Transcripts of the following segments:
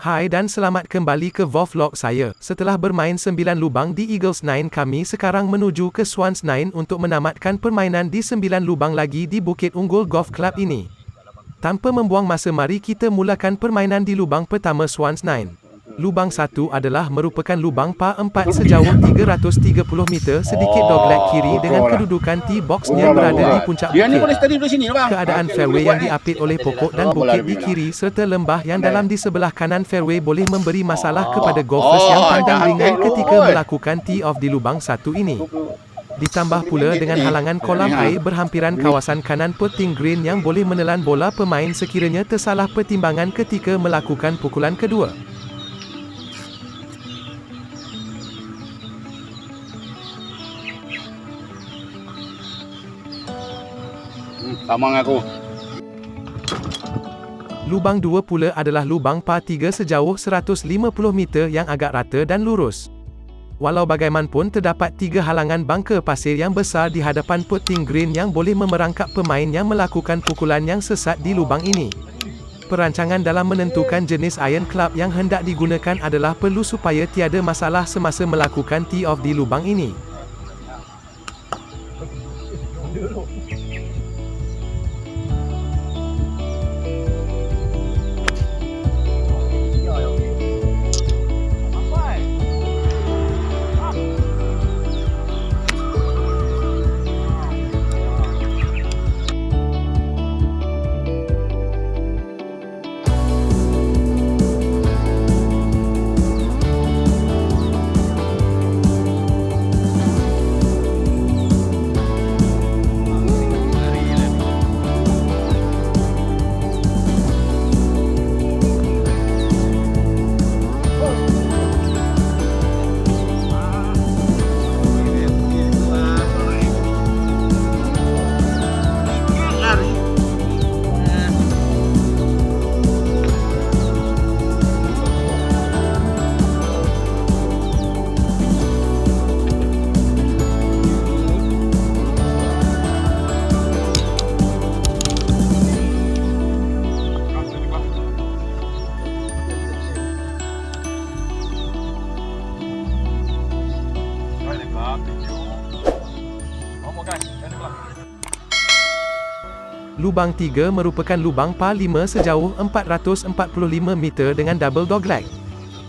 Hai dan selamat kembali ke vlog saya. Setelah bermain 9 lubang di Eagles 9, kami sekarang menuju ke Swans 9 untuk menamatkan permainan di 9 lubang lagi di Bukit Unggul Golf Club ini. Tanpa membuang masa, mari kita mulakan permainan di lubang pertama Swans 9. Lubang 1 adalah merupakan lubang par 4 sejauh 330 meter, sedikit dogleg kiri dengan kedudukan tee box-nya berada di puncak bukit. Keadaan fairway yang diapit oleh pokok dan bukit di kiri serta lembah yang dalam di sebelah kanan fairway boleh memberi masalah kepada golfers yang pandang ringan ketika melakukan tee off di lubang 1 ini. Ditambah pula dengan halangan kolam air berhampiran kawasan kanan putting green yang boleh menelan bola pemain sekiranya tersalah pertimbangan ketika melakukan pukulan kedua. Sama dengan aku. Lubang 2 pula adalah lubang par 3 sejauh 150 meter yang agak rata dan lurus. Walau bagaimanapun, terdapat 3 halangan bangka pasir yang besar di hadapan putting green yang boleh memerangkap pemain yang melakukan pukulan yang sesat di lubang ini. Perancangan dalam menentukan jenis iron club yang hendak digunakan adalah perlu supaya tiada masalah semasa melakukan tee off di lubang ini. Lubang 3 merupakan lubang par 5 sejauh 445 meter dengan double dogleg.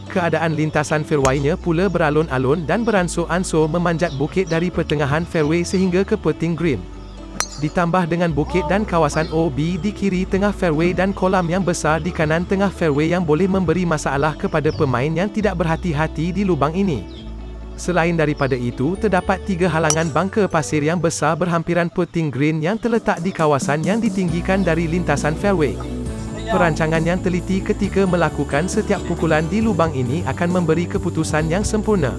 Keadaan lintasan fairway-nya pula beralun-alun dan beransur-ansur memanjat bukit dari pertengahan fairway sehingga ke putting green. Ditambah dengan bukit dan kawasan OB di kiri tengah fairway dan kolam yang besar di kanan tengah fairway yang boleh memberi masalah kepada pemain yang tidak berhati-hati di lubang ini. Selain daripada itu, terdapat 3 halangan bangka pasir yang besar berhampiran putting green yang terletak di kawasan yang ditinggikan dari lintasan fairway. Perancangan yang teliti ketika melakukan setiap pukulan di lubang ini akan memberi keputusan yang sempurna.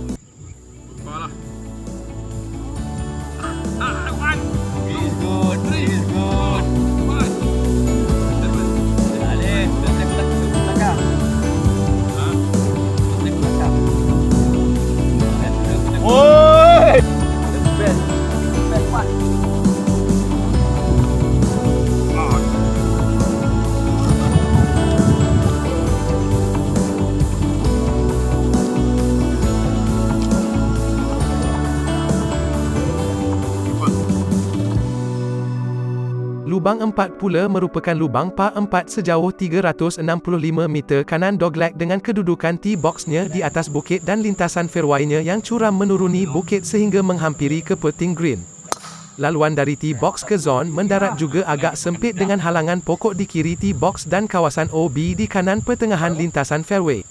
Lubang 4 pula merupakan lubang par 4 sejauh 365 meter kanan dogleg dengan kedudukan tee box-nya di atas bukit dan lintasan fairway-nya yang curam menuruni bukit sehingga menghampiri ke putting green. Laluan dari tee box ke zone mendarat juga agak sempit dengan halangan pokok di kiri tee box dan kawasan OB di kanan pertengahan lintasan fairway.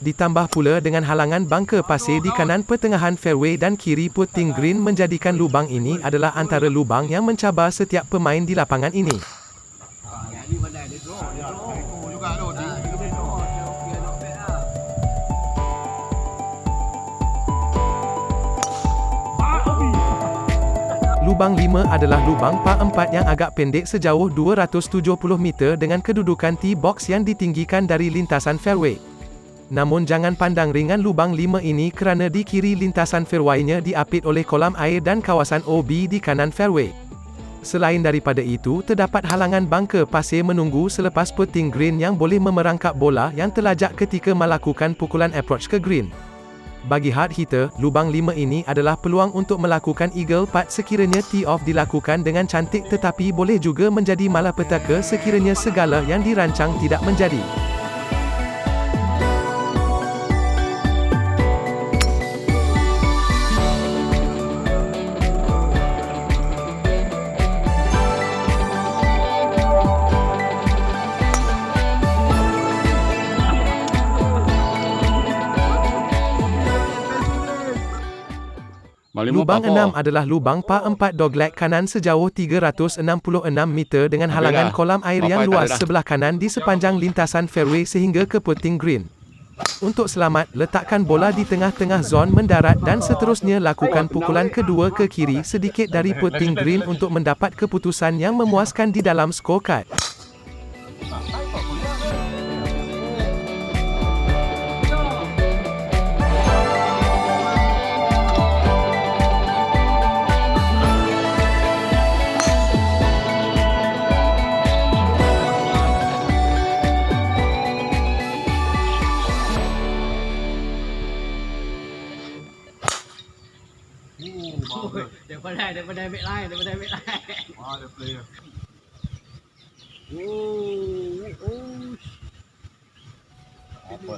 Ditambah pula dengan halangan bangka pasir di kanan pertengahan fairway dan kiri putting green menjadikan lubang ini adalah antara lubang yang mencabar setiap pemain di lapangan ini. Lubang 5 adalah lubang par 4 yang agak pendek sejauh 270 meter dengan kedudukan tee box yang ditinggikan dari lintasan fairway. Namun jangan pandang ringan lubang 5 ini kerana di kiri lintasan fairway-nya diapit oleh kolam air dan kawasan OB di kanan fairway. Selain daripada itu, terdapat halangan bangka pasir menunggu selepas putting green yang boleh memerangkap bola yang terlajak ketika melakukan pukulan approach ke green. Bagi hard hitter, lubang 5 ini adalah peluang untuk melakukan eagle putt sekiranya tee off dilakukan dengan cantik, tetapi boleh juga menjadi malapetaka sekiranya segala yang dirancang tidak menjadi. Lubang 6 adalah lubang par 4 dogleg kanan sejauh 366 meter dengan halangan kolam air yang luas sebelah kanan di sepanjang lintasan fairway sehingga ke putting green. Untuk selamat, letakkan bola di tengah-tengah zon mendarat dan seterusnya lakukan pukulan kedua ke kiri sedikit dari putting green untuk mendapat keputusan yang memuaskan di dalam scorecard. Daripada ambil line. Ada player. Apa?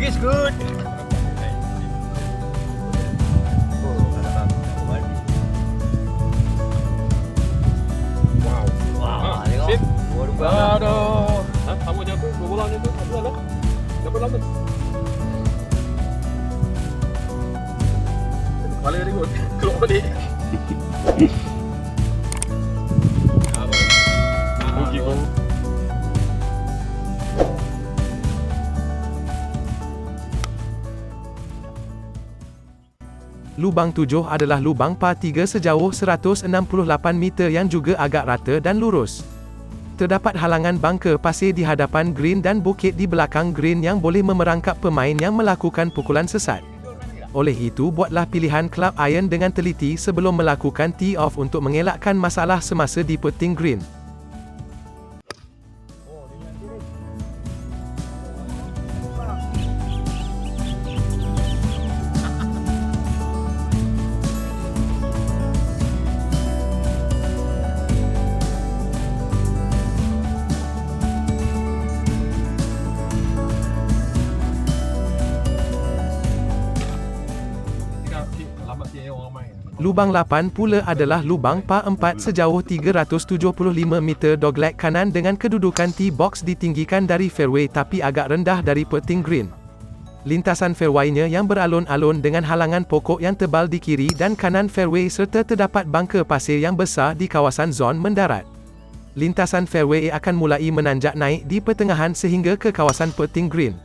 It's good. Wow, tengok. Aduh. Sama je tu, dua bola je tu. Apa lah? Dapat lama. Kepala dia kot. Keluar balik. Rugi kau. Lubang 7 adalah lubang par 3 sejauh 168 meter yang juga agak rata dan lurus. Terdapat halangan bangka pasir di hadapan green dan bukit di belakang green yang boleh memerangkap pemain yang melakukan pukulan sesat. Oleh itu, buatlah pilihan club iron dengan teliti sebelum melakukan tee off untuk mengelakkan masalah semasa di putting green. Lubang 8 pula adalah lubang par 4 sejauh 375 meter dogleg kanan dengan kedudukan tee box ditinggikan dari fairway tapi agak rendah dari putting green. Lintasan fairway-nya yang beralun-alun dengan halangan pokok yang tebal di kiri dan kanan fairway serta terdapat bangka pasir yang besar di kawasan zon mendarat. Lintasan fairway akan mulai menanjak naik di pertengahan sehingga ke kawasan putting green.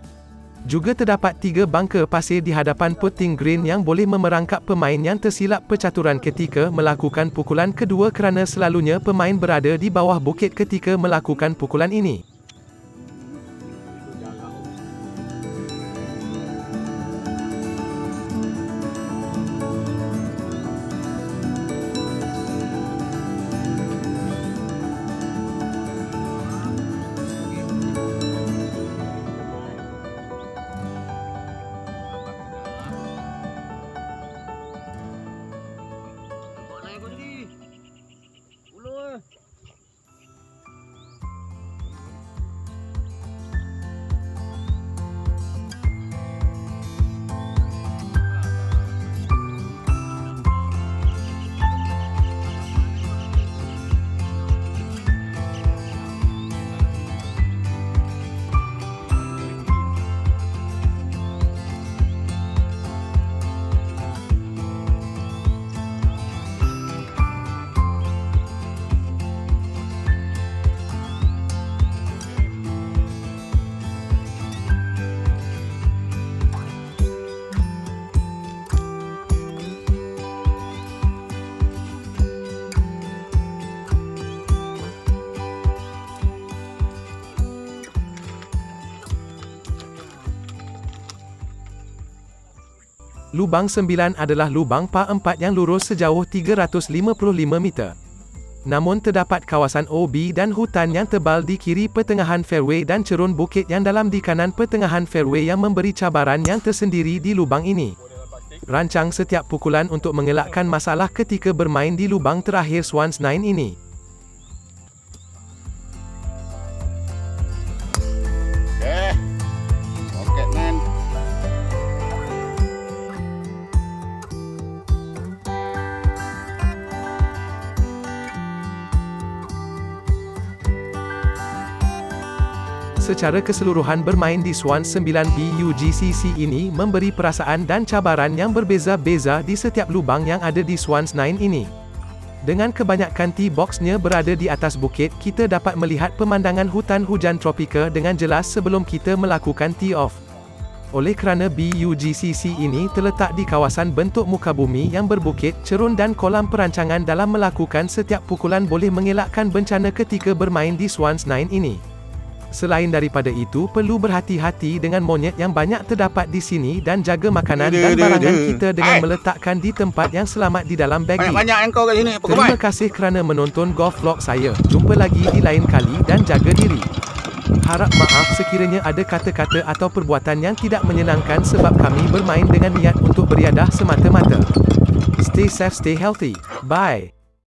Juga terdapat 3 bangka pasir di hadapan putting green yang boleh memerangkap pemain yang tersilap percaturan ketika melakukan pukulan kedua kerana selalunya pemain berada di bawah bukit ketika melakukan pukulan ini. Lubang 9 adalah lubang par 4 yang lurus sejauh 355 meter. Namun terdapat kawasan OB dan hutan yang tebal di kiri pertengahan fairway dan cerun bukit yang dalam di kanan pertengahan fairway yang memberi cabaran yang tersendiri di lubang ini. Rancang setiap pukulan untuk mengelakkan masalah ketika bermain di lubang terakhir Swans 9 ini. Okay. Rocket man. Secara keseluruhan bermain di Swans 9 BUGCC ini memberi perasaan dan cabaran yang berbeza-beza di setiap lubang yang ada di Swans 9 ini. Dengan kebanyakan tee boxnya berada di atas bukit, kita dapat melihat pemandangan hutan hujan tropika dengan jelas sebelum kita melakukan tee off. Oleh kerana BUGCC ini terletak di kawasan bentuk muka bumi yang berbukit, cerun dan kolam perancangan dalam melakukan setiap pukulan boleh mengelakkan bencana ketika bermain di Swans 9 ini. Selain daripada itu, perlu berhati-hati dengan monyet yang banyak terdapat di sini dan jaga makanan dan barangan kita dengan meletakkan di tempat yang selamat di dalam bagi. Banyak-banyak yang kau kat sini. Terima kasih kerana menonton golf vlog saya. Jumpa lagi di lain kali dan jaga diri. Harap maaf sekiranya ada kata-kata atau perbuatan yang tidak menyenangkan sebab kami bermain dengan niat untuk beriadah semata-mata. Stay safe, stay healthy. Bye.